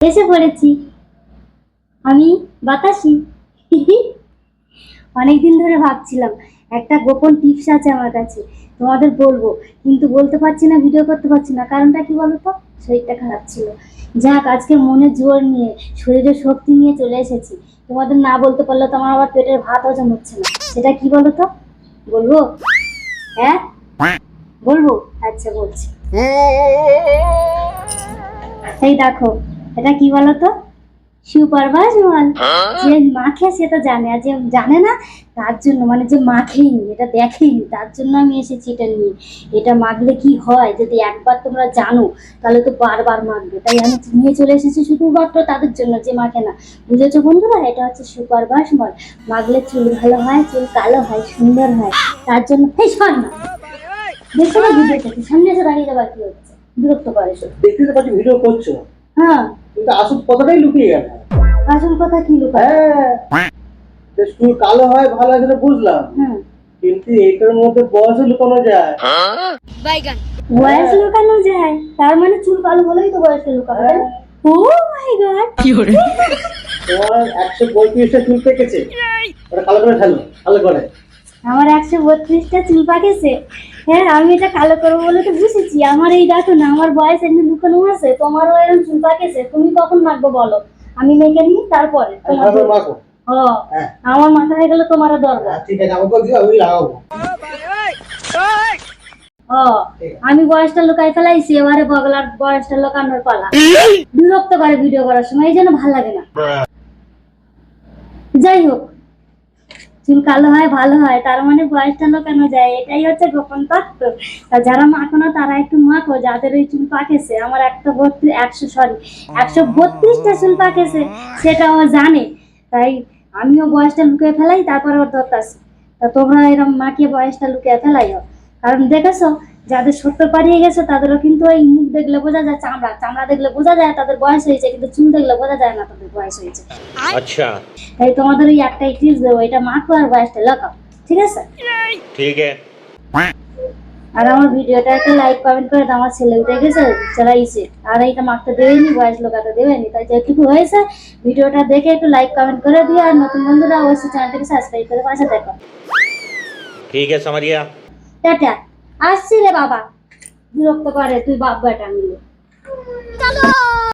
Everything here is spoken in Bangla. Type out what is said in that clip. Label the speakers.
Speaker 1: এসে পড়েছি আমি বাতাসি। অনেকদিন ধরে ভাবছিলাম একটা গোপন টিপস আছে আমার কাছে, তোমাদের বলবো, কিন্তু বলতে পারছি না, ভিডিও করতে পারছি না। কারণটা কি বলো তো? শরীরটা খারাপ ছিল। যাক, আজকে মনে জোর নিয়ে, শরীরে শক্তি নিয়ে চলে এসেছি। তোমাদের না বলতে পারলে তো আমার আবার পেটের ভাত হজম হচ্ছে না। সেটা কি বলো তো? বলবো? হ্যাঁ বলবো, আচ্ছা বলছি। এই দেখো, এটা কি বলতো? সুপার ভাজমল। যে মাখে সে তো জানে, আর যে জানে না তার জন্য, মানে যে মাখেনি, এটা দেখেনি, তার জন্য আমি এসেছি এটা নিয়ে। এটা মাখলে কি হয়, যদি একবার তোমরা জানো তাহলে তো বারবার মাখবে। তাই আমি নিয়ে চলে এসেছি শুধুমাত্র তাদের জন্য যে মাখে না। বুঝেছো বন্ধুরা? এটা হচ্ছে সুপার ভাজমল। মাখলে চুল ভালো হয়, চুল কালো হয়, সুন্দর হয়। তার জন্য এই শোন না, দেখো না ভিডিও করছি, সামনে এসে দাঁড়িয়ে যাবার কি হচ্ছে? বিরক্ত করে শুধু।
Speaker 2: দেখতে তো পাচ্ছি ভিডিও করছো,
Speaker 1: হ্যাঁ,
Speaker 2: কিন্তু আসল কথাটাই লুকিয়ে গেল।
Speaker 1: আসল কথা কি লুকায়?
Speaker 2: হ্যাঁ, যে চুল কালো হয় ভালো হয় সেটা বুঝলাম,
Speaker 1: হুম,
Speaker 2: কিন্তু এটার মধ্যে বয়সও লুকানো যায়।
Speaker 1: বয়স লুকানো যায়? তার মানে চুল কালো হলেই তো বয়সটা লুকাবে? ও মাই গড!
Speaker 2: তোমার 132টা চুল পেকেছে, ওটা কালো করে ফেলো, ভালো করে।
Speaker 1: আমার 132টা চুল পাকেছে? হ্যাঁ, আমি এটা কালো করবো বলে তো বুঝেছি। আমার এই দেখো না, আমার বয়স এমনি লুকানো আছে, তোমারও এরকম চুল পাকেছে। তুমি কখন মাখবো বলো? আমি মেখে নিই, তারপরে তোমার
Speaker 2: ভালো মাখো।
Speaker 1: ও,
Speaker 2: হ্যাঁ
Speaker 1: আমার মাথা হয়ে গেলে তোমারও দরকার।
Speaker 2: ঠিক আছে, আমাকে দিও, আমি লাগাবো।
Speaker 1: ও, আমি বয়সটা লুকাই ফেলাইছি, এবারে বগলার বয়সটা লুকানোর পালা। বিরক্ত করে ভিডিও করার সময়, এই জন্য ভালো লাগে না। যাই হোক, চুল কালো হয় ভালো হয়, তার মানে বয়সটা লুকানো যায়, এটাই হচ্ছে গোপন তত্ত্ব। আর যারা মাখো না তারা একটু মাখো, যাদের ওই চুল পাকেছে। আমার 132টা চুল পাকেছে, সেটা ও জানে। তাই আমিও বয়সটা লুকিয়ে ফেলাই, তারপরে ওর দত্ত আছে। তা তোমরা এরকম মাখিয়ে বয়সটা লুকিয়ে ফেলাইও। কারণ দেখেছো, যাদের 70 পারিয়ে গেছে তাদেরও কিন্তু ওই মুখ দেখলে বোঝা যায়, চামড়া চামড়া দেখলে বোঝা যায় তাদের বয়স হয়েছে, কিন্তু চুল দেখলে বোঝা যায় না তাদের বয়স হয়েছে।
Speaker 3: अच्छा
Speaker 1: তাই তোমাদের ওই একটাই টিপস দেবো, এটা মাখো আর বয়সটা লাগাও, ঠিক আছে?
Speaker 3: ठीक है।
Speaker 1: আর আমার ভিডিওটা একটা লাইক কমেন্ট করে দাও। আমার ছেলে উঠে গেছে, চালাইছে, আর এইটা মাখতে দেবেনি, বয়স লোকাতে দেবেনি। তাই যেটুকু হয়েছে ভিডিওটা দেখে একটু লাইক কমেন্ট করে দিও। আর নতুন বন্ধুরা অবশ্যই চ্যানেলটাকে সাবস্ক্রাইব করে পাশে দেখো।
Speaker 3: ठीक है समझ गया।
Speaker 1: টাটা। আসছি রে বাবা, বিরক্ত করে তুই বাপ বেটা মিলে।